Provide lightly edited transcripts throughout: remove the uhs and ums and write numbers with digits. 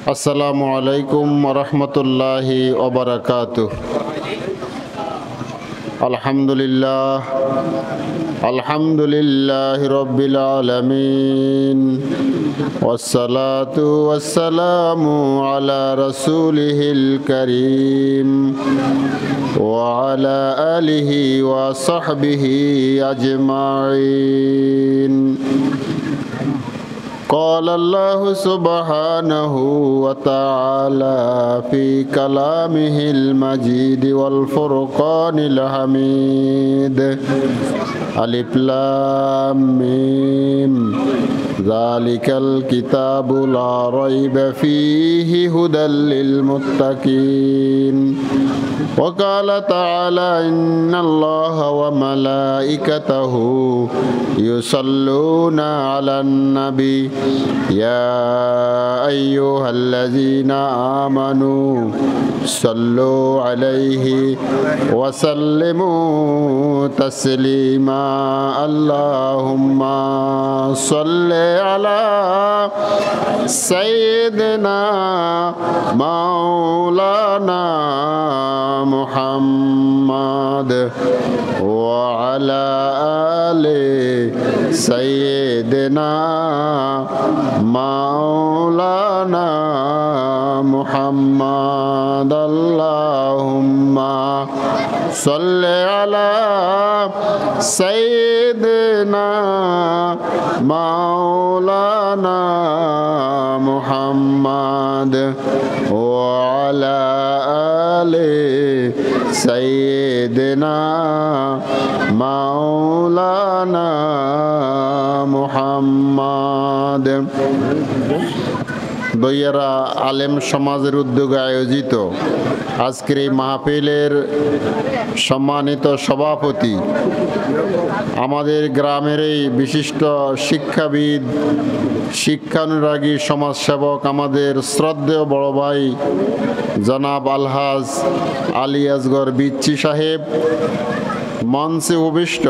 আসসালামু আলাইকুম ওয়া রাহমাতুল্লাহি ওয়া বারাকাতুহু। আলহামদুলিল্লাহি রাব্বিল আলামিন ওয়াসসালাতু ওয়াসসালামু আলা রাসূলিহিল কারীম ওয়া আলা আলিহি ওয়া সাহবিহি আজমাইন। قال الله سبحانه وتعالى في كلامه المجيد والفرقان الحميد ألف لام ميم ذلك الكتاب لا ريب فيه هدى للمتقين وقال تعالى إن الله وملائكته يصلون على النبي يا أيها الذين آمنوا صلوا عليه وسلموا تسليما اللهم صل على سيدنا مولانا محمد وعلى آل سيدنا مولانا محمد اللهم صل على سيدنا مولانا محمد وعلى آل سيدنا مولانا محمد। দইয়ারা আলেম সমাজের উদ্যোগে আয়োজিত আজকের এই মাহফিলের সম্মানিত সভাপতি, আমাদের গ্রামের এই বিশিষ্ট শিক্ষাবিদ, শিক্ষানুরাগী সমাজসেবক, আমাদের শ্রদ্ধেয় বড় ভাই জনাব আলহাজ আলী আসগর বিচ্ছি সাহেব, মঞ্চে উপবিষ্ট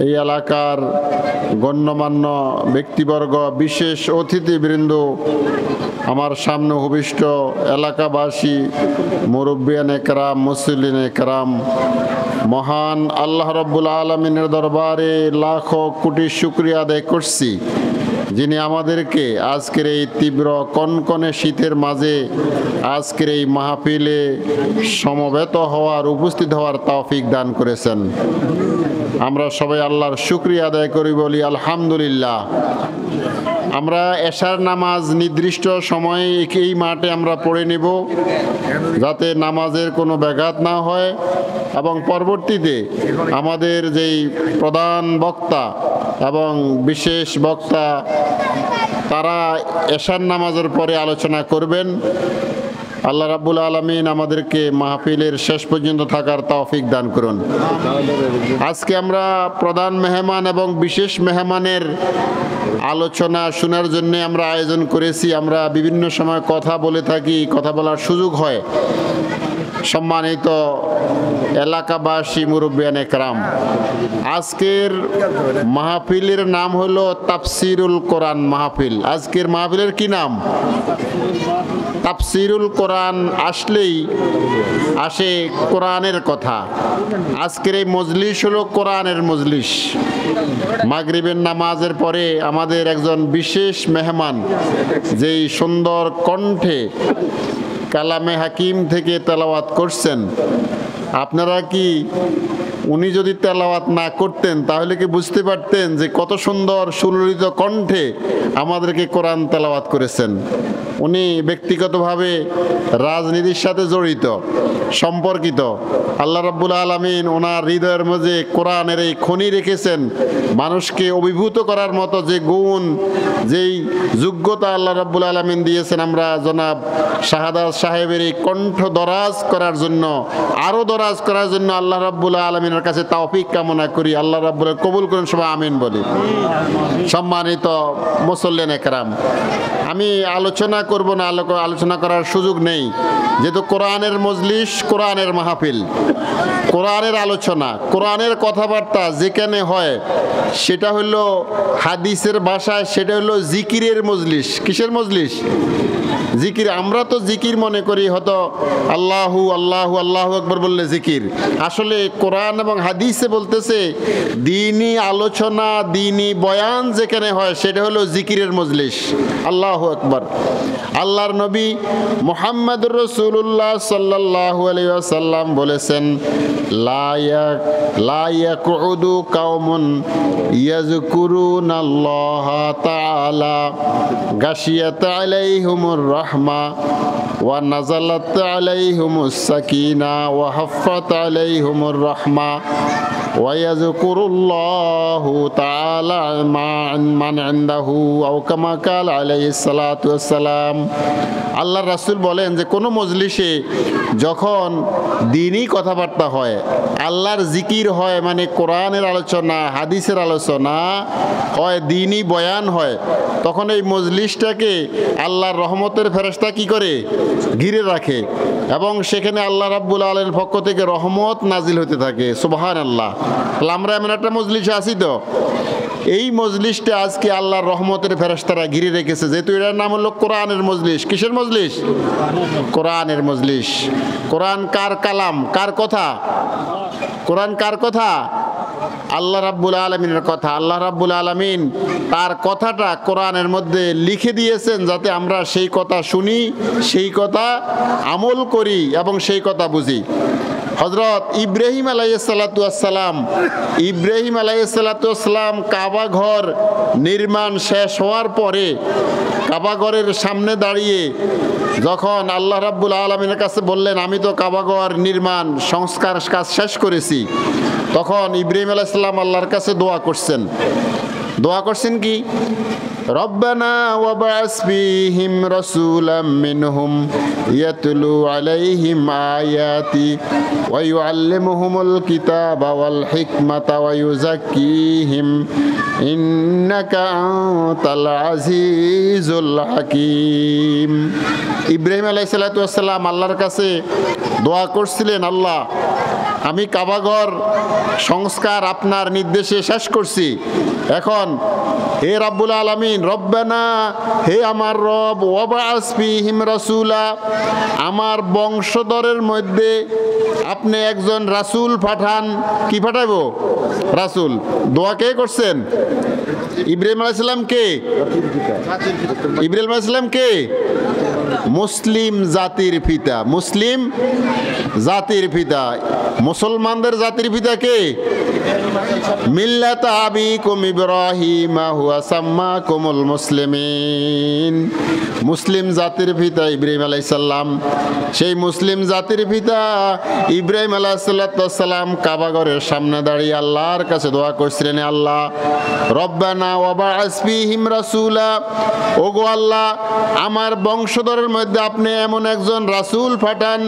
এই এলাকার গণ্যমান্য ব্যক্তিবর্গ, বিশেষ অতিথিবৃন্দ, আমার সামনে উপবিষ্ট এলাকাবাসী, মুরব্বিয়ান একরাম, মুসল্লিন একরাম, মহান আল্লাহ রাব্বুল আলামিনের দরবারে লাখো কোটি শুকরিয়া আদায় করছি যিনি আমাদেরকে আজকের এই তীব্র কনকনে শীতের মাঝে আজকের এই মাহফিলে সমবেত হওয়ার, উপস্থিত হওয়ার তৌফিক দান করেছেন। আমরা সবাই আল্লাহর শুকরিয়া আদায় করি, বলি আলহামদুলিল্লাহ। আমরা এশার নামাজ নির্দিষ্ট সময়ে এই মাঠে আমরা পড়ে নেব, যাতে নামাজের কোনো ব্যাঘাত না হয়, এবং পরবর্তীতে আমাদের যেই প্রধান বক্তা এবং বিশেষ বক্তা তারা এশার নামাজের পরে আলোচনা করবেন। আল্লাহ রাব্বুল আলামিন আমাদেরকে মাহফিলের শেষ পর্যন্ত থাকার তৌফিক দান করুন। আজকে আমরা প্রধান মেহমান এবং বিশেষ মেহমানের আলোচনা শোনার জন্য আমরা আয়োজন করেছি। আমরা বিভিন্ন সময় কথা বলে থাকি, কথা বলার সুযোগ হয়। সম্মানিত এলাকাবাসী, মুরব্বিয়ান একরাম, আজকের মাহফিলের নাম হলো তাফসিরুল কোরআন মাহফিল। আজকের মাহফিলের কি নাম? তাফসিরুল কোরআন। আসলেই আসে কোরআনের কথা। আজকের এই মজলিস হলো কোরআনের মজলিস। মাগরিবের নামাজের পরে আমাদের একজন বিশেষ মেহমান, যেই সুন্দর কণ্ঠে কালামে হাকিম থেকে তেলাওয়াত করছেন, আপনারা কি উনি যদি তেলাওয়াত না করতেন তাহলে কি বুঝতে পারতেন যে কত সুন্দর সুললিত কণ্ঠে আমাদেরকে কোরআন তেলাওয়াত করেছেন। উনি ব্যক্তিগতভাবে রাজনীতির সাথে জড়িত, সম্পর্কিত। আল্লাহ রাব্বুল আলামিন ওনার হৃদয়ের মাঝে কোরআনের এই খনি রেখেছেন। মানুষকে অভিভূত করার মতো যে গুণ, যেই যোগ্যতা আল্লাহ রাব্বুল আলামিন দিয়েছেন, আমরা জনাব শাহাদাত সাহেবের এই কণ্ঠ দরাজ করার জন্য, আরও দরাজ করার জন্য আল্লাহ রাব্বুল আলামিনের কাছে তৌফিক কামনা করি। আল্লাহ রাব্বুল কবুল করুন, সবাই আমিন বলি। সম্মানিত মুসল্লিন একরাম, আমি আলোচনা করব না, আলোচনা করার সুযোগ নেই, যেহেতু কোরআনের মজলিস, কোরআনের মাহফিল, কোরআনের আলোচনা, কোরআনের কথাবার্তা যেখানে হয় সেটা হলো হাদিসের ভাষায় সেটা হলো জিকিরের মজলিস। কিসের মজলিস? জিকির। আমরা তো জিকির মনে করি হয়তো আল্লাহু আল্লাহু আল্লাহু আকবার বললে জিকির, আসলে কোরআন এবং হাদিসে বলতেছে দ্বীনি আলোচনা, দ্বীনি বয়ান যেখানে হয় সেটা হলো জিকিরের মজলিস। আল্লাহু আকবার। আল্লাহর নবী মুহাম্মদুর রাসূলুল্লাহ সাল্লাল্লাহু আলাইহি ওয়াসাল্লাম বলেছেন, লা ইয়াকুদু কাওমুন ইয়াযকুরুনাল্লাহা তাআলা গাশিয়াত আলাইহিমুর রাহমা ওয়া নাযালাত আলাইহিমুস সাকিনা ওয়া হাফফাত আলাইহিমুর রাহমা ওয়া ইয়াযকুরুল্লাহু তাআলা মান ইনদাহু আও কামা ক্বালা আলাইহিস সালাতু ওয়াস সালাম। আল্লাহর রাসূল বলেন যে কোনো মজলিসে যখন দ্বীনি কথাবার্তা হয়, আল্লাহর জিকির হয়, মানে কোরআনের আলোচনা, হাদিসের আলোচনা হয়, দ্বীনি বয়ান হয়, তখন এই মজলিসটাকে আল্লাহর রহমতের ফেরেশতা কি করে? ঘিরে রাখে, এবং সেখানে আল্লাহ রাব্বুল আলামিনের পক্ষ থেকে রহমত নাজিল হতে থাকে। সুবহানাল্লাহ। তাহলে আমরা এমন একটা মজলিসে আছি তো, এই মজলিসটা আজকে আল্লাহর রহমতের ফেরেশতারা ঘিরে রেখেছে, যেহেতু এটার নাম হলো কোরআনের মজলিস। কিসের মজলিস? কোরআনের মজলিস। কোরআন কার কালাম? কার কথা? কোরআন কার কথা? আল্লাহ রাব্বুল আলামিনের কথা। আল্লাহ রাব্বুল আলামিন তার কথাটা কোরআনের মধ্যে লিখে দিয়েছেন যাতে আমরা সেই কথা শুনি, সেই কথা আমল করি এবং সেই কথা বুঝি। হযরত ইব্রাহিম আলাইহিস সালাম কাবা ঘর নির্মাণ শেষ হওয়ার পরে কাবা ঘরের সামনে দাঁড়িয়ে যখন আল্লাহ রাব্বুল আলামিনের কাছে বললেন, আমি তো কাবা ঘর নির্মাণ সংস্কার কাজ শেষ করেছি, তখন ইব্রাহিম আলাইহিস সালাম আল্লাহর কাছে দোয়া করছেন। দোয়া করছেন কি? রব্বানা ওয়াবআস ফীহিম রাসূলাম মিনহুম ইয়াতলু আলাইহিম আয়াতি ওয়া ইউআল্লিমুহুমুল কিতাবা ওয়াল হিকমাতা ওয়া ইউযাক্কিহিম ইন্নাকা আনতাল আজিজুল হাকীম। ইব্রাহিম আলাইহিস সালাতু ওয়াস সালাম আল্লাহর কাছে দোয়া করছিলেন, আল্লাহ আমি কাবাঘর সংস্কার আপনার নির্দেশে শেষ করছি, এখন হে রাব্বুল আলামিন, রব্বানা, হে আমার রব, ওয়াবআস ফীহিম রাসূলা, আমার বংশধরের মধ্যে আপনি একজন রাসূল পাঠান। কি পাঠাবো? রাসূল। দোয়া কে করছেন? ইব্রাহিম আলাইহিস সালাম কে? ইব্রাহিম আলাইহিস সালাম কে? মুসলিম জাতির পিতা। মুসলিম জাতির পিতা। মুসলমানদের জাতির পিতা কে? মিল্লাত আবিকুম ইব্রাহিম হুয়া সাম্মাকুমুল মুসলিমিন। মুসলিম জাতির পিতা ইব্রাহিম আলাইহিস সালাম। সেই মুসলিম জাতির পিতা ইব্রাহিম আলাইহিস সালাম কাবা ঘরের সামনে দাঁড়িয়ে আল্লাহর কাছে দোয়া করছিলেন, আল্লাহ রব্বানা ওয়াবআস ফীহিম রাসূলা, ওগো আল্লাহ আমার বংশধরের মধ্যে আপনি এমন একজন রাসূল পাঠান,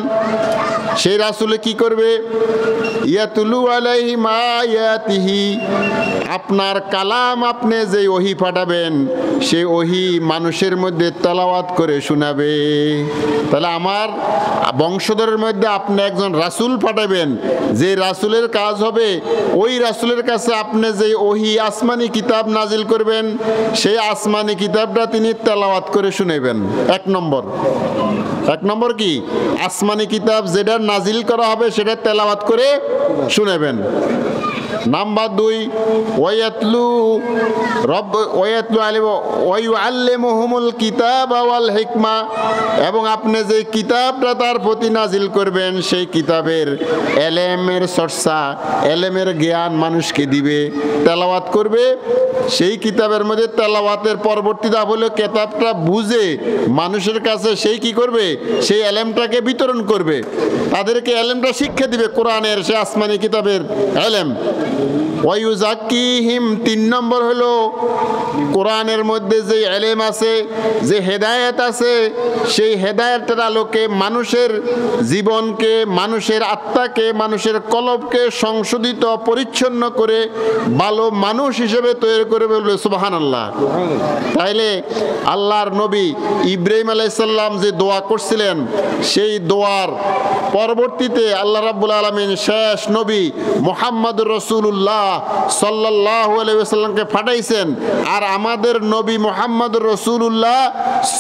সেই রাসূলে কি করবে? ইয়াতুলু আলাইহিম আয়াতিহি, আপনার কালাম, আপনি যে ওহী পাঠাবেন সেই ওহী মানুষের মধ্যে তেলাওয়াত করে শোনাবে। তাহলে আমার বংশধরের মধ্যে আপনি একজন রাসূল পাঠাবেন, যে রাসূলের কাজ হবে ওই রাসূলের কাছে আপনি যে ওহী আসমানি কিতাব নাজিল করবেন সেই আসমানি কিতাবটা তিনি তেলাওয়াত করে শুনাবেন। এক নম্বর কি? আসমানি কিতাব যেটা নাজিল করা হবে সেটা তেলাওয়াত করে শুনাবেন। নাম্বার 2, ওয়াইউআল্লিমুহুমুল কিতাবা ওয়াল হিকমা, এবং আপনি যে কিতাবটা তার প্রতি নাজিল করবেন সেই কিতাবের এলেমের চর্চা, এলেমের জ্ঞান মানুষকে দিবে, তেলাওয়াত করবে। সেই কিতাবের মধ্যে তেলাওয়াতের পরবর্তী ধাপ হলো কিতাবটা বুঝে মানুষের কাছে সেই কি করবে? সেই এলেমটাকে বিতরণ করবে, তাদেরকে এলেমটা শিক্ষা দিবে, কোরআনের সে আসমানি কিতাবের এলেম। ওয়ায়ুজাক্কিহিম, 3 নম্বর হলো কোরআনের মধ্যে যে ইলম আছে, যে হেদায়েত আছে, সেই হেদায়েতের আলোকে মানুষের জীবনকে, মানুষের আত্মাকে, মানুষের কলবকে সংশোধিত পরিচ্ছন্ন করে ভালো মানুষ হিসেবে তৈরি করে বলবে সুবহানাল্লাহ। তাইলে আল্লাহর নবী ইব্রাহিম আলাইহিস সালাম যে দোয়া করছিলেন, সেই দোয়ার পরবর্তীতে আল্লাহ রাব্বুল আলামিন শেষ নবী মুহাম্মদুর রাসূলুল্লাহ সাল্লাল্লাহু আলাইহি ওয়াসাল্লামকে পাঠাইছেন। আর আমাদের নবী মুহাম্মদুর রাসূলুল্লাহ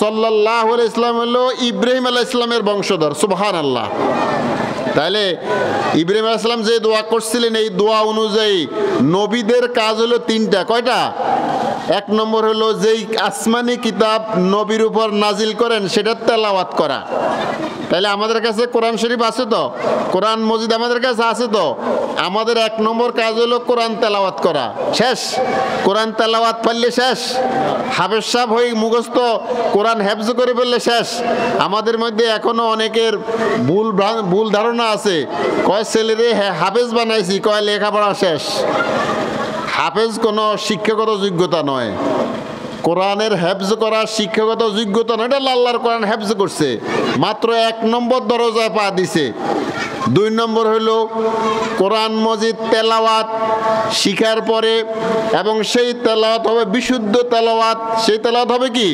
সাল্লাল্লাহু আলাইহি ওয়াসাল্লাম হলো ইব্রাহিম আলাইহিস সালামের বংশধর। সুবহানাল্লাহ। তাহলে ইব্রাহিম আলাইহিস সালাম যে দোয়া করছিলেন, এই দোয়া অনুযায়ী নবীদের কাজ হলো 3টা। কয়টা? 1 নম্বর হলো যেই আসমানি কিতাব নবীর উপর নাজিল করেন সেটা তেলাওয়াত করা। তাহলে আমাদের কাছে কোরআন শরীফ আছে তো, কোরআন মজিদ আমাদের কাছে আছে তো, আমাদের 1 নম্বর কাজ হলো কোরআন তেলাওয়াত করা। শেষ। কোরআন তেলাওয়াত পারলে শেষ। হাফেজ সাহেব হয়ে মুখস্থ কোরআন হেফজ করে ফেললে শেষ। আমাদের মধ্যে এখনো অনেকের ভুল ধারণা আছে, কয় ছেলেরে হাফেজ বানাইছি, কয় লেখাপড়া শেষ। হাফেজ কোনো শিক্ষাগত যোগ্যতা নয়, কোরআনের হেফজ করা শিক্ষাগত যোগ্যতা নয়। এটা আল্লাহর কোরআন হেফজ করছে, মাত্র 1 নম্বর দরজায় পা দিছে। 2 নম্বর হলো কোরআন মজিদ তেলাওয়াত শিখার পরে, এবং সেই তেলাওয়াত হবে বিশুদ্ধ তেলাওয়াত। সেই তেলাওয়াত হবে কি?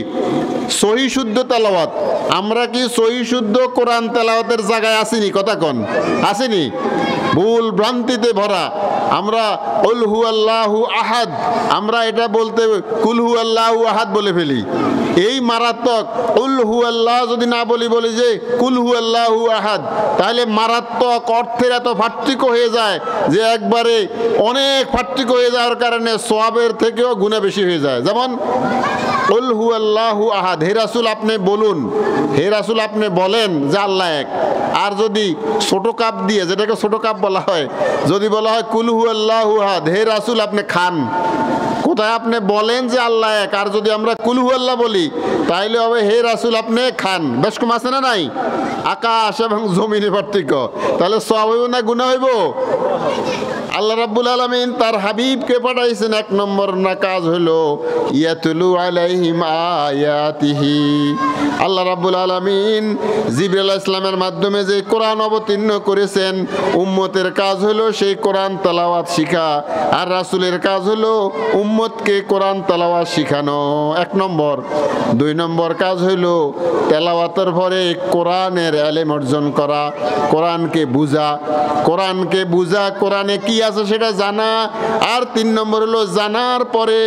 সহি শুদ্ধ তেলাওয়াত। আমরা কি সহি শুদ্ধ কোরআন তেলাওয়াতের জায়গায় আসিনি? কথা কন, আসিনি? ভুল ভ্রান্তিতে ভরা আমরা কুল হুয়াল্লাহু আহাদ, আমরা এটা বলতে কুল হুয়াল্লাহু আহাদ বলে ফেলি। এই মারাত্মক। কুল হুয়াল্লাহ যদি না বলি যে কুল হুয়াল্লাহু আহাদ, তাহলে মারাত্মক অর্থের এত পার্থক্য হয়ে যায় যে একবারে অনেক পার্থক্য হয়ে যাওয়ার কারণে সওয়াবের থেকেও গুনাহ বেশি হয়ে যায়। যেমন কুল হুয়াল্লাহু আহাদ, হে রাসূল আপনি বলুন, হে রাসূল আপনি বলেন যে আল্লাহ এক। আর যদি ছোট কাপ দিয়ে, যেটাকে ছোট কাপ বলা হয়, যদি বলা হয় কুল হুয়াল্লাহু আহাদ, হে রাসূল আপনি খান, কোথায় আপনি বলেন যে আল্লাহ এক। আর যদি আমরা কুল হুয়াল্লাহ বলি তাইলে হবে হে রাসূল আপনি খান। বেশ কম আছে না নাই? আকাশ এবং জমিনের পার্থক্য। তাহলে সওয়াব হইব না গুনাহ হইব? আল্লাহ রাব্বুল আলামিন তার হাবিবকে পাঠাইছেন। 1 নম্বর না কাজ হলো ইয়াতুলু আলাইহিম আয়াতিহি। আল্লাহ রাব্বুল আলামিন জিবরাইল আলাইহিস সালামের মাধ্যমে যে কোরআন অবতীর্ণ করেছেন, উম্মতের কাজ হলো সেই কোরআন তেলাওয়াত শিখা, আর রাসূলের কাজ হলো উম্মতকে কোরআন তেলাওয়াত শিখানো। 1 নম্বর। 2 নম্বর কাজ হলো তেলাওয়াতের পরে কোরআনের ইলম অর্জন করা, কোরআনকে বুঝা, কোরআনে কি আছে সেটা জানা। আর 3 নম্বর হলো জানার পরে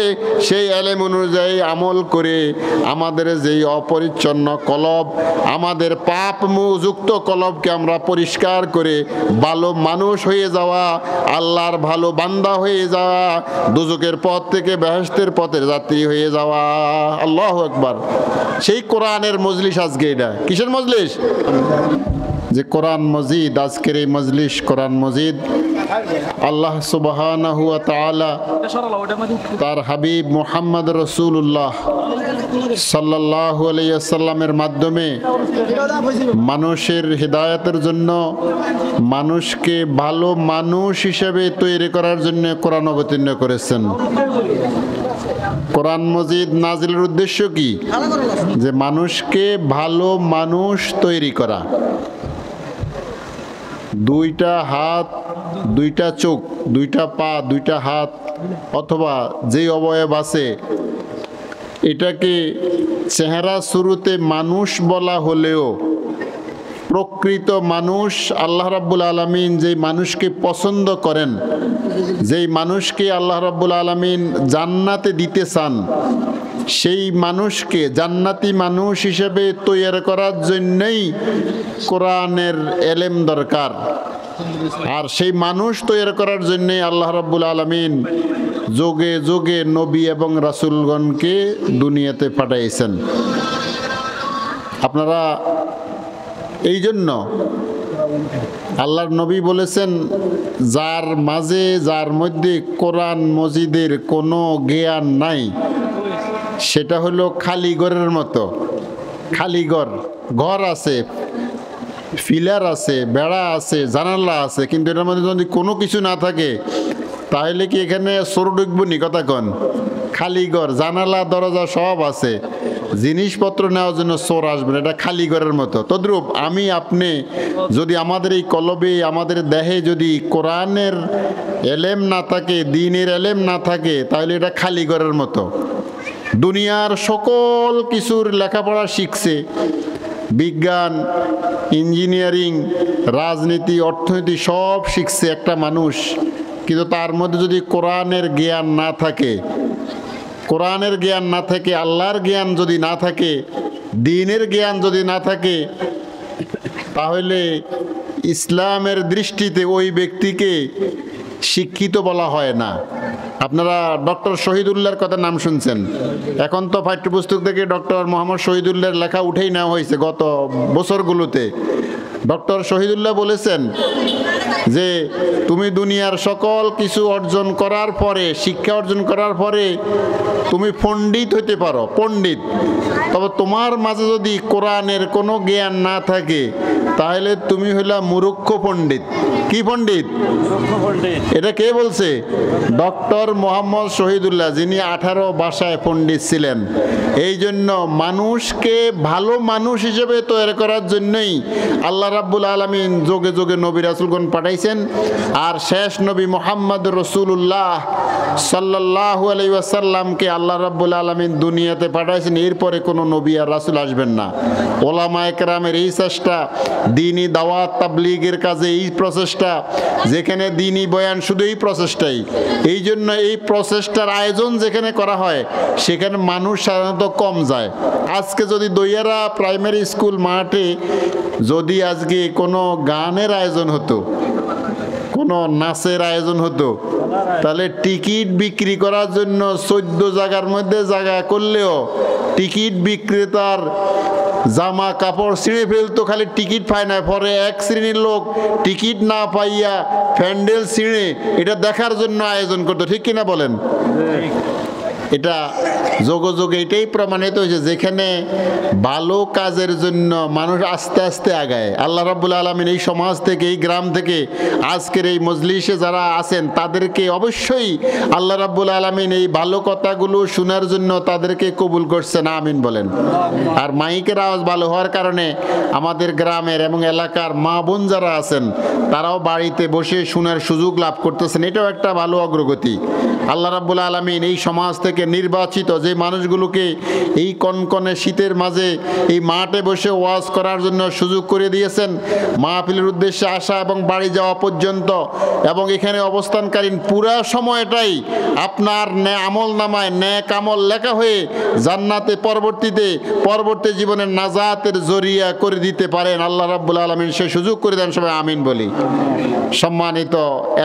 সেই ইলম অনুযায়ী আমল করে আমাদের যেই অপরিচ্ছন্ন কলব, আমাদের পাপ যুক্ত কলবকে আমরা পরিষ্কার করে ভালো মানুষ হয়ে যাওয়া, আল্লাহর ভালো বান্দা হয়ে যাওয়া, দুজকের পথ থেকে বেহেশতের পথের যাত্রী হয়ে যাওয়া। আল্লাহু আকবার। সেই কোরআনের মজলিস আজকে। এটা কিসের মজলিস? যে কোরআন মজিদ। আজকের এই মজলিস কোরআন মজিদ আল্লাহ সুবহানাহু ওয়া তাআলা তার হাবিব মুহাম্মদ রাসূলুল্লাহ সাল্লাল্লাহু আলাইহি ওয়াসাল্লামের মাধ্যমে মানুষের হিদায়াতের জন্য, মানুষকে ভালো মানুষ হিসেবে তৈরি করার জন্য কোরআন অবতীর্ণ করেছেন। কোরআন মজিদ নাজিলের উদ্দেশ্য কি? যে মানুষকে ভালো মানুষ তৈরি করা। 2টা হাত, 2টা চোখ, 2টা পা, 2টা হাত, অথবা যেই অবয়ব আছে, এটাকে চেহারা শুরুতে মানুষ বলা হলেও প্রকৃত মানুষ আল্লাহ রাব্বুল আলামিন যেই মানুষকে পছন্দ করেন, যেই মানুষকে আল্লাহ রাব্বুল আলামিন জান্নাতে দিতে চান, সেই মানুষকে জান্নাতি মানুষ হিসেবে তৈরি করার জন্যই কোরআনের ইলম দরকার। আর সেই মানুষ তৈরি করার জন্যই আল্লাহ রাব্বুল আলামিন যোগে যোগে নবী এবং রাসূলগণকে দুনিয়াতে পাঠাইছেন। আপনারা এই জন্য আল্লাহর নবী বলেছেন, যার মধ্যে কোরআন মজিদের কোনো জ্ঞান নাই, সেটা হলো খালি ঘরের মতো। খালি ঘর আছে, ফিলার আছে, বেড়া আছে, জানালা আছে, কিন্তু এটার মধ্যে যদি কোনো কিছু না থাকে তাহলে কি এখানে চোর ঢুকবো নি? কথা কন। খালি ঘর, জানালা দরজা সব আছে, জিনিসপত্র নেওয়ার জন্য চোর আসবে না, এটা খালি ঘরের মতো। তদ্রূপ আমি আপনি যদি আমাদের এই কলবে, আমাদের দেহে যদি কোরআনের এলেম না থাকে, দ্বীনের এলেম না থাকে, তাহলে এটা খালি ঘরের মতো। দুনিয়ার সকল কিছুর লেখাপড়া শিখছে, বিজ্ঞান, ইঞ্জিনিয়ারিং, রাজনীতি, অর্থনীতি সব শিখছে একটা মানুষ, কিন্তু তার মধ্যে যদি কোরআনের জ্ঞান না থাকে, কোরআনের জ্ঞান না থাকে, আল্লাহর জ্ঞান যদি না থাকে, দ্বীনের জ্ঞান যদি না থাকে, তাহলে ইসলামের দৃষ্টিতে ওই ব্যক্তিকে শিক্ষিত বলা হয় না। আপনারা ডক্টর শহীদুল্লাহর কথা নাম শুনছেন। এখন তো পাঠ্যপুস্তক থেকে ডক্টর মোহাম্মদ শহীদুল্লাহর লেখা উঠেই নেওয়া হয়েছে গত বছরগুলোতে। ডক্টর শহীদুল্লাহ বলেছেন যে তুমি দুনিয়ার সকল কিছু অর্জন করার পরে, শিক্ষা অর্জন করার পরে তুমি পণ্ডিত হতে পারো, পণ্ডিত, তবে তোমার মাঝে যদি কোরআনের কোনো জ্ঞান না থাকে, তাহলে তুমি হইলা মূর্খ পণ্ডিত। কি পণ্ডিত? এটা কে বলছে? ডক্টর মোহাম্মদ শহীদুল্লাহ, যিনি 18 ভাষায় পণ্ডিত ছিলেন। এই জন্য মানুষকে ভালো মানুষ হিসেবে তৈরি করার জন্যই আল্লাহ রাব্বুল আলামিন যোগে যোগে নবী রাসূলগণ পাঠাইছেন। আর শেষ নবী মুহাম্মদ রাসূলুল্লাহ সাল্লাল্লাহু আলাইহি ওয়াসাল্লামকে আল্লাহ রাব্বুল আলামিন দুনিয়াতে পাঠাইছেন। এরপরে কোনো নবী আর রাসূল আসবেন না। ওলামায়ে কেরামের এই চেষ্টা, দ্বীনি দাওয়াত তাবলীগের কাজে এই প্রচেষ্টা, যেখানে দ্বীনি বয়ান, শুধু এই প্রচেষ্টাই। এই জন্য এই প্রচেষ্টার আয়োজন যেখানে করা হয়, সেখানে মানুষ সাধারণত কম যায়। আজকে যদি দইয়ারা প্রাইমারি স্কুল মাঠে যদি আজকে কোনো গানের আয়োজন হতো, কোনো নাচের আয়োজন হতো, তাহলে টিকিট বিক্রি করার জন্য 14 জায়গার মধ্যে জায়গা করলেও টিকিট বিক্রেতার জামা কাপড় ছিঁড়ে ফেলতো, খালি টিকিট পায় না। পরে এক শ্রেণীর লোক টিকিট না পাইয়া প্যান্ডেল ছিঁড়ে এটা দেখার জন্য আয়োজন করতো। ঠিক কিনা বলেন? এটা যোগে যোগে এটাই প্রমাণিত হয়েছে, যেখানে ভালো কাজের জন্য মানুষ আস্তে আস্তে আগায়। আল্লাহ রাব্বুল আলামিন এই সমাজ থেকে, এই গ্রাম থেকে, আজকের এই মজলিসে যারা আছেন তাদেরকে অবশ্যই আল্লাহ রাব্বুল আলামিন এই ভালো কথাগুলো শোনার জন্য তাদেরকে কবুল করছেন। আমিন বলেন। আর মাইকের আওয়াজ ভালো হওয়ার কারণে আমাদের গ্রামের এবং এলাকার মা বোন যারা আছেন তারাও বাড়িতে বসে শোনার সুযোগ লাভ করতেছেন। এটাও একটা ভালো অগ্রগতি। আল্লাহ রাব্বুল আলামিন এই সমাজ থেকে নির্বাচিত যে মানুষগুলোকে এই কনকনে শীতের মাঝে এই মাঠে বসে ওয়াজ করার জন্য সুযোগ করে দিয়েছেন, মাহফিলের উদ্দেশ্যে আসা এবং বাড়ি যাওয়া পর্যন্ত, এবং এখানে অবস্থানকালীন পুরা সময়টাই আপনার আমল নামায় নেক আমল লেখা হয়ে জান্নাতে পরবর্তী জীবনের নাজাতের জরিয়া করে দিতে পারেন। আল্লাহ রাব্বুল আলামিন সে সুযোগ করে দেন। সবাই আমিন বলি। সম্মানিত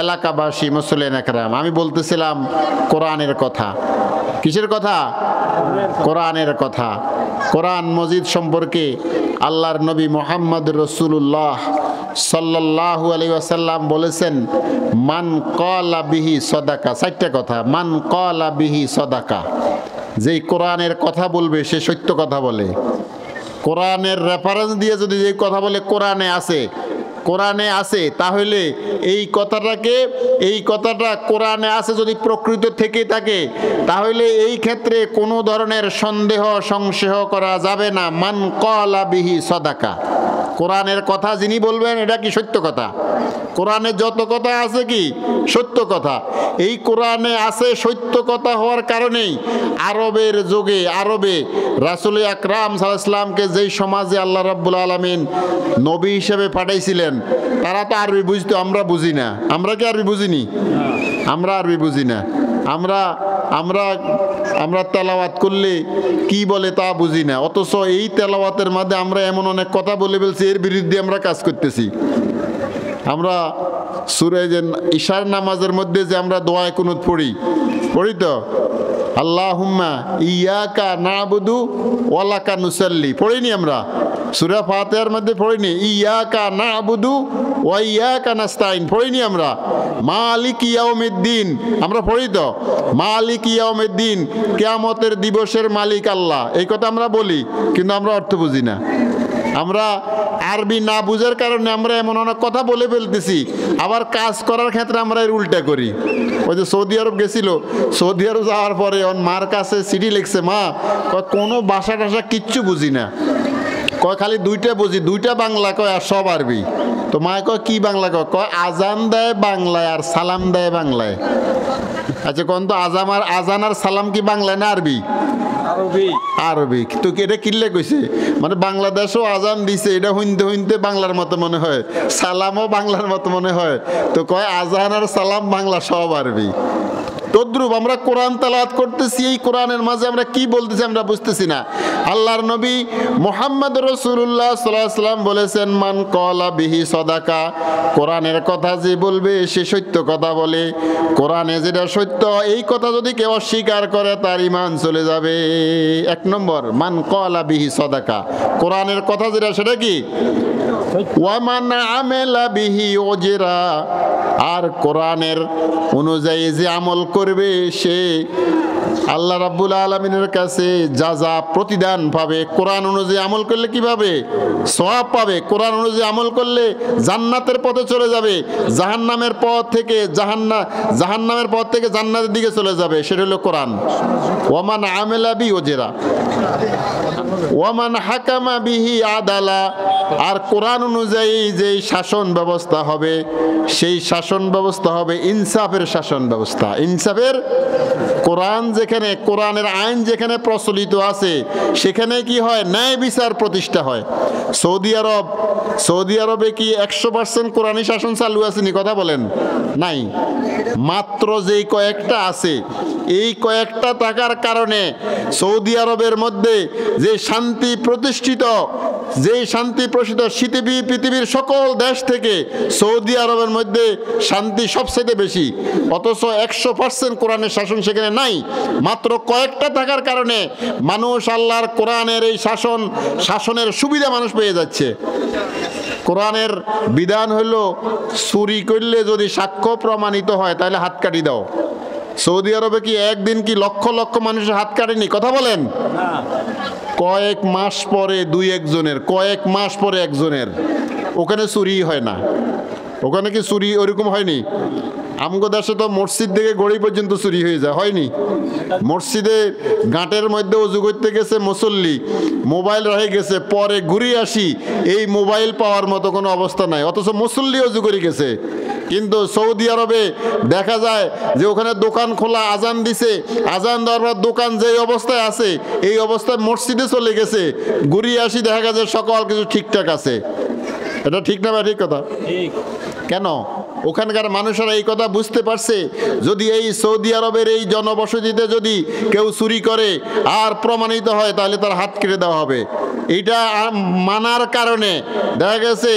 এলাকাবাসী, মুসলিম একরাম, আমি বলতেছিলাম কোরআনের কথা। কিসের কথা? কোরআনের কথা। কোরআন মজিদ সম্পর্কে আল্লাহর নবী মুহাম্মদ রাসূলুল্লাহ সাল্লাল্লাহু আলাইহি ওয়াসাল্লাম বলেছেন, মান ক্বালা বিহি সাদাকা। 4টা কথা। মান ক্বালা বিহি সাদাকা, যেই কোরআনের কথা বলবে সে সত্য কথা বলে। কোরআনের রেফারেন্স দিয়ে যদি যে কথা বলে কোরআনে আছে, তাহলে এই কথাটা কোরআনে আছে যদি প্রকৃত থেকে থাকে, তাহলে এই ক্ষেত্রে কোনো ধরনের সন্দেহ সংশয় করা যাবে না। মান ক্বালা বিহি সাদাকা, কোরআনের কথা যিনি বলবেন এটা কি সত্য কথা। কোরআনে যত কথা আছে কি সত্য কথা। এই কোরআনে আছে সত্য কথা হওয়ার কারণেই আরবের যুগে, আরবে রাসূল আকরাম সাল্লাল্লাহু আলাইহি ওয়াসাল্লামকে যেই সমাজে আল্লাহ রাব্বুল আলামিন নবী হিসেবে পাঠাইছিলেন, তারা তো আরবি বুঝতো, আমরা বুঝি না। আমরা কি আরবি বুঝিনি? আমরা আরবি বুঝি না। আমরা তেলাওয়াত করলে কি বলে তা বুঝি না, অথচ এই তেলাওয়াতের মধ্যে আমরা এমন অনেক কথা বলে ফেলছি, এর বিরুদ্ধে আমরা কাজ করতেছি। আমরা সূরা যে ইশার নামাজের মধ্যে যে আমরা দোয়া কুনুত পড়ি তো, আল্লাহুম্মা ইয়াকা না'বুদু ওয়া লাকা নুসাল্লি, পড়িনি আমরা? সূরা ফাতিহার মধ্যে পড়িনি? ইয়াকা না'বুদু ওয়া ইয়াকা নাস্তাইন পড়িনি আমরা? মালিক ইয়াউমিদ্দিন আমরা পড়ি তো? মালিক ইয়াউমিদ্দিন, কিয়ামতের দিবসের মালিক আল্লাহ, এই কথা আমরা বলি, কিন্তু আমরা অর্থ বুঝি না। আমরা আরবি না বুঝার কারণে আমরা এমন অনেক কথা বলে ফেলতেছি, আবার কাজ করার ক্ষেত্রে আমরা এর উল্টা করি। ওই যে সৌদি আরব গেছিল, সৌদি আরব যাওয়ার পরে মার কাছে চিঠি লিখছে, মা কোনো ভাষা টাষা কিচ্ছু বুঝি না, কয় খালি দুইটা বুঝি, দুইটা বাংলা কয় আর সব আরবি। তো মায় কয় কি বাংলা? কয় আজান দেয় বাংলায় আর সালাম দেয় বাংলায়। আচ্ছা কোন তো আজান আর সালাম কি বাংলায় না আরবি? আরবি। তো এটা কিনলে কইছে, মানে বাংলাদেশও আজান দিছে, এটা হইনতে হইনতে বাংলার মতো মনে হয়, সালামও বাংলার মতো মনে হয়। তো কয় আজান আর সালাম বাংলা, সব আরবি। তদ্রুপ আমরা কোরআন তেলাওয়াত করতেছি, এই কোরআনের মাঝে আমরা কি বলতেছি আমরা বুঝতেছি না। আল্লাহর নবী মুহাম্মদ রাসূলুল্লাহ সাল্লাল্লাহু আলাইহি ওয়াসাল্লাম বলেছেন, মান ক্বালা বিহি সাদাকা, কোরআনের কথা যে বলবে সে সত্য কথা বলে। কোরআনে যেটা সত্য এই কথা যদি কেউ অস্বীকার করে তার ঈমান চলে যাবে। এক নম্বর, মান ক্বালা বিহি সাদাকা, কোরআনের কথা যেটা সেটা কি? ওয়া মান আমিলা বিহি উজরা, আর কোরআনের অনুযায়ী যে আমল করবে সে আল্লাহ রাব্বুল আলামিনের কাছে যা প্রতিদান পাবে। কোরআন অনুযায়ী আমল করলে কি পাবে? সওয়াব পাবে। কোরআন অনুযায়ী আমল করলে জান্নাতের পথে চলে যাবে, জাহান্নামের পথ থেকে জান্নাতের দিকে চলে যাবে। সেটা হলো কোরআন। ওয়ামান আমিলা বি উজরা ওয়ামান হাকামা বিহি আদালা, আর কোরআন অনুযায়ী যে শাসন ব্যবস্থা হবে সেই শাসন ব্যবস্থা হবে ইনসাফের শাসন ব্যবস্থা। ইনসাফের, কোরআন যেখানে, কোরআনের আইন যেখানে প্রচলিত আছে সেখানে কি হয়? ন্যায় বিচার প্রতিষ্ঠা হয়। সৌদি আরবে কি 100% কোরআনী শাসন চালু আছে নি? কথা বলেন। নাই, মাত্র যেই কয়েকটা আছে, এই কয়েকটা থাকার কারণে সৌদি আরবের মধ্যে যে শান্তি প্রতিষ্ঠিত পৃথিবীর সকল দেশ থেকে সৌদি আরবের মধ্যে শান্তি সবচেয়ে বেশি। অথচ 100% কোরআনের শাসন সেখানে নাই। মাত্র কয়েকটা থাকার কারণে মানুষ আল্লাহর কোরআনের এই শাসনের সুবিধা মানুষ পেয়ে যাচ্ছে। কোরআনের বিধান হলো, চুরি করলে যদি সাক্ষ্য প্রমাণিত হয় তাহলে হাত কাটি দাও। সৌদি আরবে কি একদিন কি লক্ষ লক্ষ মানুষের হাত কাটেনি? কথা বলেন। কয়েক মাস পরে কয়েক মাস পরে একজনের। ওখানে চুরি হয় না। ওখানে কি চুরি ওরকম হয়নি? আমগো দেশে তো মসজিদ থেকে গড়ি পর্যন্ত চুরি হয়ে যায়, হয়নি? মসজিদে গাঁটের মধ্যে অজু করতে গেছে মুসল্লি, মোবাইল রয়ে গেছে, পরে ঘুরে আসি এই মোবাইল পাওয়ার মতো কোনো অবস্থা নাই, অথচ মুসল্লি অজু করে গেছে। কিন্তু সৌদি আরবে দেখা যায় যে ওখানে দোকান খোলা, আজান দিছে, আজান দেওয়ার পর দোকান যেই অবস্থায় আছে এই অবস্থায় মসজিদে চলে গেছে, ঘুরিয়ে আসি দেখা গেছে সকল কিছু ঠিকঠাক আছে। এটা ঠিক না? ঠিক কথা। কেন? ওখানকার মানুষেরা এই কথা বুঝতে পারছে, যদি এই সৌদি আরবের এই জনবসতিতে যদি কেউ চুরি করে আর প্রমাণিত হয় তাহলে তার হাত কেটে দেওয়া হবে। এইটা মানার কারণে দেখা গেছে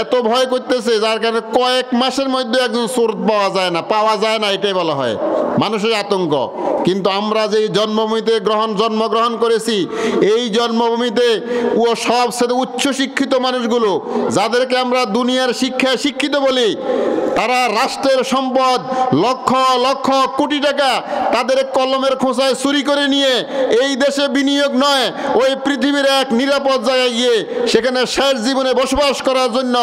এত ভয় করতেছে, যার কারণে কয়েক মাসের মধ্যে একজন চোর পাওয়া যায় না, এটাই বলা হয় মানুষের আতঙ্ক। কিন্তু আমরা যে জন্মভূমিতে জন্মগ্রহণ করেছি, এই জন্মভূমিতে ও সবচেয়ে উচ্চ শিক্ষিত মানুষগুলো, যাদেরকে আমরা দুনিয়ার শিক্ষায় শিক্ষিত বলি, তারা রাষ্ট্রের সম্পদ লক্ষ লক্ষ কোটি টাকা তাদের কলমের খোঁচায় চুরি করে নিয়ে এই দেশে বিনিয়োগ নয়, ওই পৃথিবীর এক নিরাপদ জায়গায় গিয়ে সেখানে শেষ জীবনে বসবাস করার জন্য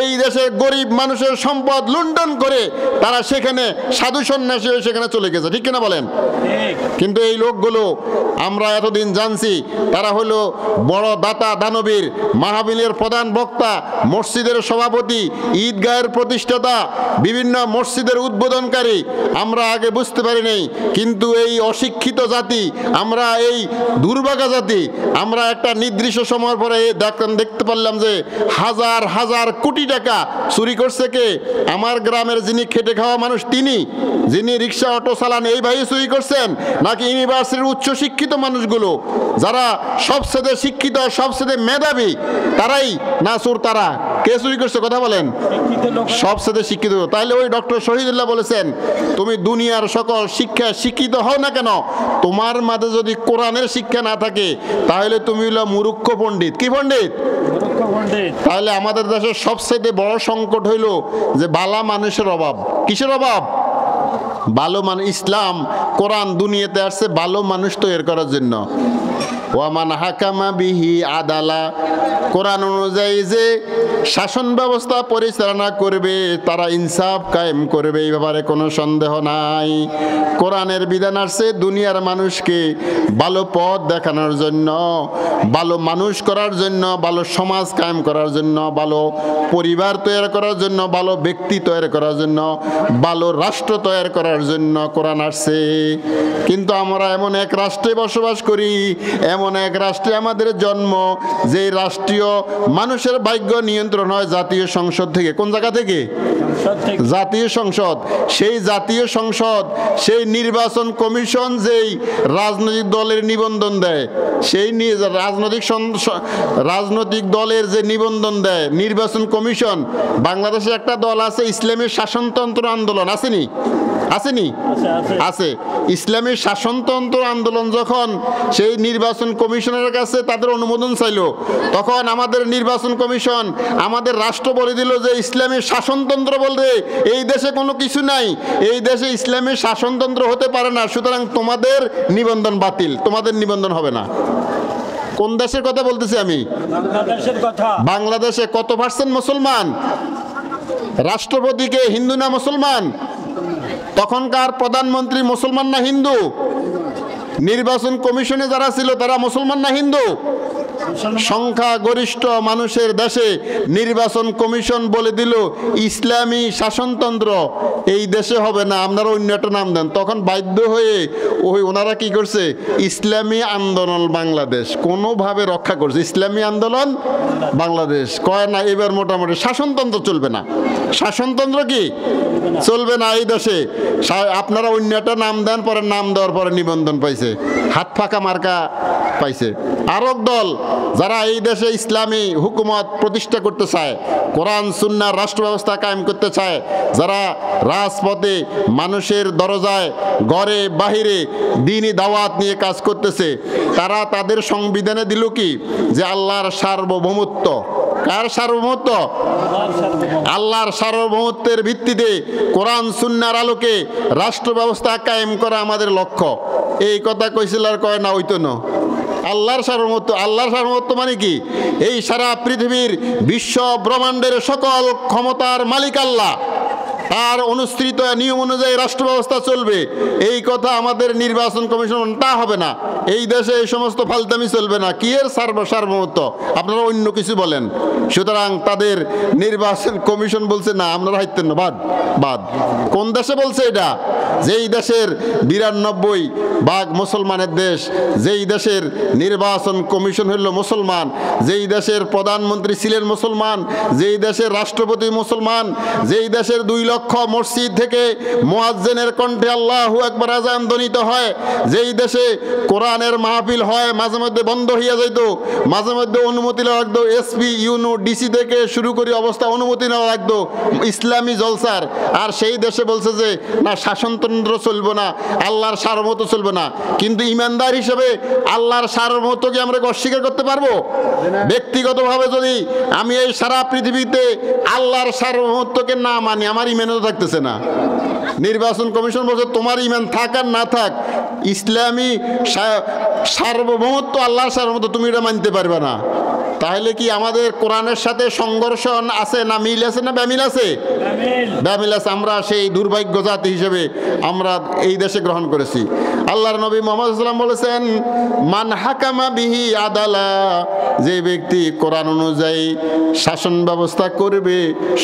এই দেশের গরিব মানুষের সম্পদ লুণ্ঠন করে তারা সেখানে সাধু সন্ন্যাসী হয়ে সেখানে চলে গেছে। ঠিক কিনা বলেন? কিন্তু এই লোকগুলো আমরা এতদিন জানছি তারা হলো বড় দাতা দানবীর, মাহফিলের প্রধান বক্তা, মসজিদের সভাপতি, ঈদগাহের প্রতিষ্ঠাতা, বিভিন্ন মসজিদের উদ্বোধনকারী। আমরা আগে বুঝতে পারি নাই, কিন্তু এই অশিক্ষিত জাতি, আমরা এই দুর্ভাগা জাতি, আমরা একটা নির্দিষ্ট সময় পরে দেখতে পারলাম যে হাজার হাজার কোটি টাকা চুরি করছে কে? আমার গ্রামের যিনি খেটে খাওয়া মানুষ, তিনি, যিনি রিক্সা অটো চালান, এই ভাই চুরি করছেন, নাকি ইউনিভার্সিটির উচ্চ শিক্ষিত মানুষগুলো যারা সবচেয়ে শিক্ষিত, সবচেয়ে মেধাবী, তারাই না চোর? তারা কে চুরি করছে? কথা বলেন। সবচেয়ে শিক্ষিত। তাইলে ওই ডক্টর শহীদুল্লাহ বলেছেন, তুমি দুনিয়ার সকল শিক্ষায় শিক্ষিত হও না কেন, তোমার মাঝে যদি কোরআনের শিক্ষা না থাকে তাহলে তুমি হলো মূর্খ পণ্ডিত। কি পণ্ডিত? তাহলে আমাদের দেশের সবচেয়ে বড় সংকট হইল যে ভালো মানুষের অভাব। কিসের অভাব? ভালো মানুষ। ইসলাম, কোরআন দুনিয়াতে আসছে ভালো মানুষ তৈরি করার জন্য। ওয়া মান হাকামা বিহি আদালা, কোরআন অনুযায়ী যে শাসন ব্যবস্থা পরিচালনা করবে তারা ইনসাফ কায়েম করবে, এই ব্যাপারে কোনো সন্দেহ নাই। কোরআনের বিধান আসছে দুনিয়ার মানুষকে ভালো পথ দেখানোর জন্য, ভালো মানুষ করার জন্য, ভালো সমাজ কায়েম করার জন্য, ভালো পরিবার তৈরি করার জন্য, ভালো ব্যক্তি তৈরি করার জন্য, ভালো রাষ্ট্র তৈরি করার জন্য কোরআন আসছে। কিন্তু আমরা এমন এক রাষ্ট্রে বসবাস করি, এমন এক রাষ্ট্রে আমাদের জন্ম, যে রাষ্ট্রীয় মানুষের ভাগ্য নিয়ন্ত্রণ হয় জাতীয় সংসদ থেকে। কোন জায়গা থেকে? জাতীয় সংসদ। সেই জাতীয় সংসদ, সেই নির্বাচন কমিশন যেই রাজনৈতিক দলের নিবন্ধন দেয়, সেই রাজনৈতিক দলের যে নিবন্ধন দেয় নির্বাচন কমিশন। বাংলাদেশে একটা দল আছে ইসলামী শাসনতন্ত্র আন্দোলন, আসেনি? আসেনি? আছে। ইসলামী শাসনতন্ত্র আন্দোলন যখন সেই নির্বাচন কমিশনের কাছে তাদের অনুমোদন চাইল, তখন আমাদের নির্বাচন কমিশন আমাদের রাষ্ট্র বলে দিল যে ইসলামী শাসনতন্ত্র বলতে এই দেশে কোনো কিছু নাই, এই দেশে ইসলামী শাসনতন্ত্র হতে পারে না, সুতরাং তোমাদের নিবন্ধন বাতিল, তোমাদের নিবন্ধন হবে না। কোন দেশের কথা বলতেছি আমি? বাংলাদেশের কথা। বাংলাদেশে কত পার্সেন্ট মুসলমান? রাষ্ট্রপতিকে হিন্দু না মুসলমান? তখনকার প্রধানমন্ত্রী মুসলমান না হিন্দু? নির্বাচন কমিশনে যারা ছিল তারা মুসলমান না হিন্দু? সংখ্যাগরিষ্ঠ মানুষের দেশে নির্বাচন কমিশন বলে দিল ইসলামী শাসনতন্ত্র এই দেশে হবে না, আপনারা অন্য একটা নাম দেন। তখন বাধ্য হয়ে ওনারা কি করছে? ইসলামী আন্দোলন বাংলাদেশ কোনোভাবে রক্ষা করছে। ইসলামী আন্দোলন বাংলাদেশ কয় না এবার মোটামুটি শাসনতন্ত্র চলবে না। শাসনতন্ত্র কি চলবে না এই দেশে? আপনারা অন্য একটা নাম দেন, পরে নাম দেওয়ার পরে নিবন্ধন পাইছে, হাত ফাঁকা মার্কা পাইছে। আরব দল যারা এই দেশে ইসলামী হুকুমত প্রতিষ্ঠা করতে চায়, কোরআন সুন্নাহর রাষ্ট্র ব্যবস্থা কায়েম করতে চায়, যারা রাজপথে মানুষের দরজায় ঘরে বাহিরে দ্বীনি দাওয়াত নিয়ে কাজ করতেছে, তারা তাদের সংবিধানে দিল কি যে আল্লাহর সার্বভৌমত্ব। কার সার্বভৌমত্ব? আল্লাহর সার্বভৌমত্বের ভিত্তিতে কোরআন সুন্নাহর আলোকে রাষ্ট্র ব্যবস্থা কায়েম করা আমাদের লক্ষ্য। এই কথা কইছিল আর কয় না হইতো না। আল্লাহর সার্বভৌমত্ব, আল্লাহর সার্বভৌমত্ব মানে কি? এই সারা পৃথিবীর বিশ্ব ব্রহ্মাণ্ডের সকল ক্ষমতার মালিক আল্লাহ, তার অনুসৃত নিয়ম অনুযায়ী রাষ্ট্র ব্যবস্থা চলবে, এই কথা আমাদের নির্বাচন কমিশন তা হবে না। এই দেশে এই সমস্ত ফালতামি চলবে না। কি এর সার্বভৌমত্ব? আপনারা অন্য কিছু বলেন। সুতরাং তাদের নির্বাচন কমিশন বলছে না, আপনারা হাইতেন না, বাদ বাদ। কোন দেশে বলছে এটা? যেই দেশের 92% মুসলমানের দেশ, যেই দেশের নির্বাচন কমিশন হইল মুসলমান, যেই দেশের প্রধানমন্ত্রী ছিলেন মুসলমান, যেই দেশের রাষ্ট্রপতি মুসলমান, যেই দেশের 2 লক্ষ মসজিদ থেকে মুয়াজ্জিনের কণ্ঠে আল্লাহু আকবার আযান ধ্বনিত হয়, যেই দেশে কোরআনের মাহফিল হয়, মাঝে মধ্যে বন্ধ হইয়া যাইত, মাঝে মধ্যে অনুমতি নেওয়া লাগতো, এসপি ইউনো ডিসি থেকে শুরু করে অবস্থা অনুমতি নেওয়া লাগতো ইসলামী জলসার। আর সেই দেশে বলছে যে না শাসনতন্ত্র চলবে না, আল্লাহর সার্বভৌমত্ব চলবে না। কিন্তু ইমানদার হিসেবে আল্লাহর সার্বভৌমত্বকে আমরা অস্বীকার করতে পারবো? ব্যক্তিগতভাবে যদি আমি এই সারা পৃথিবীতে আল্লাহর সার্বভৌমত্বকে না মানি, আমার ইমানও তো থাকতেছে না। নির্বাচন কমিশন বলছে তোমার ইমান থাক আর না থাক, ইসলামী সার্বভৌমত্ব আল্লাহর সার্বভৌমত্ব তুমি এটা মানতে পারবে না। তাহলে কি আমাদের কোরআনের সাথে সংঘর্ষ আছে না মিল আছে না ব্যামিল আছে? ব্যামিল আছে। আমরা সেই দুর্ভাগ্য জাতি হিসেবে আমরা এই দেশে গ্রহণ করেছি। আল্লাহর নবী মুহাম্মদ সাল্লাল্লাহু আলাইহি ওয়াসাল্লাম বলেছেন মান হাকামা বিহি আদালা, যে ব্যক্তি কোরআন অনুযায়ী শাসন ব্যবস্থা করবে,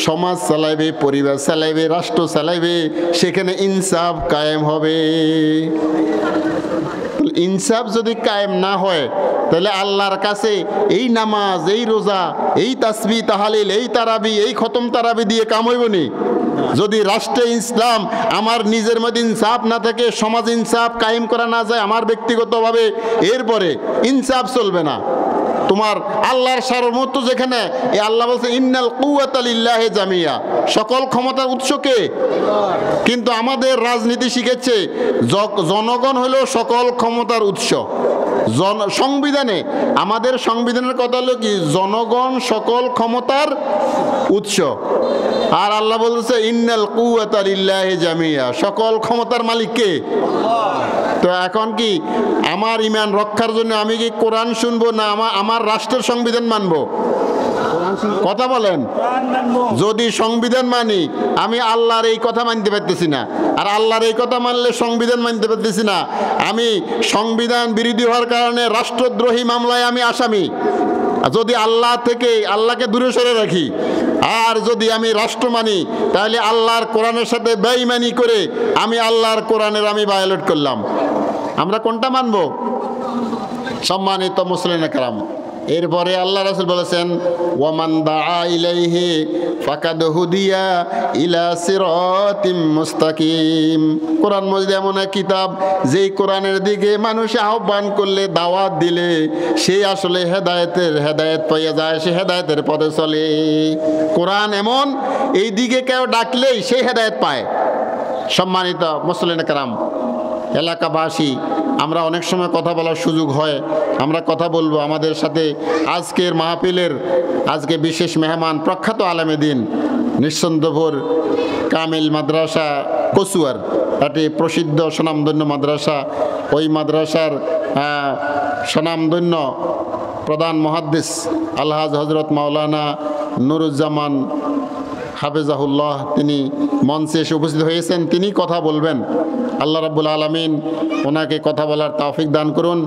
সমাজ চালাইবে, পরিবার চালাইবে, রাষ্ট্র চালাইবে, সেখানে ইনসাফ কায়েম হবে। ইনসাফ যদি কায়েম না হয় তাহলে আল্লাহর কাছে এই নামাজ, এই রোজা, এই তাসবিহ তাহলিল, এই তারাবি, এই খতম তারাবি দিয়ে কাম হইব নি? যদি রাষ্ট্রে ইসলাম আমার নিজের মধ্যে ইনসাফ না থাকে, সমাজ ইনসাফ কায়েম করা না যায় আমার ব্যক্তিগতভাবে, এরপরে ইনসাফ চলবে না। তোমার আল্লাহর সার্বভৌমত্ব যেখানে, এই আল্লাহ বলছে ইন্নাল কুওয়াতা লিল্লাহি জামিয়া, সকল ক্ষমতার উৎস কে? কিন্তু আমাদের রাজনীতি শিখেছে জনগণ হলো সকল ক্ষমতার উৎস। সংবিধানে, আমাদের সংবিধানের কথা হলো কি জনগণ সকল ক্ষমতার উৎস। আর আল্লাহ বলছে ইন্নাল কুওয়াতা লিল্লাহি জামিয়া, সকল ক্ষমতার মালিক কে? তো এখন কি আমার ইমান রক্ষার জন্য আমি কি কোরআন শুনবো না আমার রাষ্ট্রের সংবিধান মানবো? কথা বলেন। যদি সংবিধান মানি, আমি আল্লাহর এই কথা মানতে পারতেছি না, আর আল্লাহর এই কথা মানলে সংবিধান মানতে পারতেছি না, আমি সংবিধান বিরোধী হওয়ার কারণে রাষ্ট্রদ্রোহী মামলায় আমি আসামি। যদি আল্লাহ থেকে আল্লাহকে দূরে সরে রাখি, আর যদি আমি রাষ্ট্র মানি, তাহলে আল্লাহর কোরআনের সাথে বেঈমানি করে আমি আল্লাহর কোরআনের আমি ভায়োলেট করলাম। আমরা কোনটা মানব? সম্মানিত মুসলিম کرام, এরপরে আল্লাহ রাসূল বলেছেন, ওয়ামান দাআ ইলাইহি ফাকাদ হুদিয়া ইলা সিরাতিম মুস্তাকিম। কোরআন মজিদ এমন এক কিতাব, যেই কোরআনের দিকে মানুষ আহ্বান করলে, দাওয়াত দিলে, সে আসলে হেদায়েত পাইয়া যায়, সে হেদায়েতের পথে চলে। কোরআন এমন, এই দিকে কেউ ডাকলেই সে হেদায়েত পায়। সম্মানিত মুসলিম کرام, এলাকাবাসী, আমরা অনেক সময় কথা বলার সুযোগ হয়, আমরা কথা বলবো। আমাদের সাথে আজকের মাহফিলের আজকে বিশেষ মেহমান, প্রখ্যাত আলেমে দ্বীন, নিঃসন্দেহপুর কামিল মাদ্রাসা কচুয়ার, এটি প্রসিদ্ধ স্বনামধন্য মাদ্রাসা। ওই মাদ্রাসার স্বনামধন্য প্রধান মুহাদ্দিস আলহাজ হজরত মাওলানা নুরুজ্জামান হাফেজাহুল্লাহ, তিনি মঞ্চে এসে উপস্থিত হয়েছেন। তিনি কথা বলবেন। আল্লাহ রাব্বুল আলামিন ওনাকে কথা বলার তৌফিক দান করুন।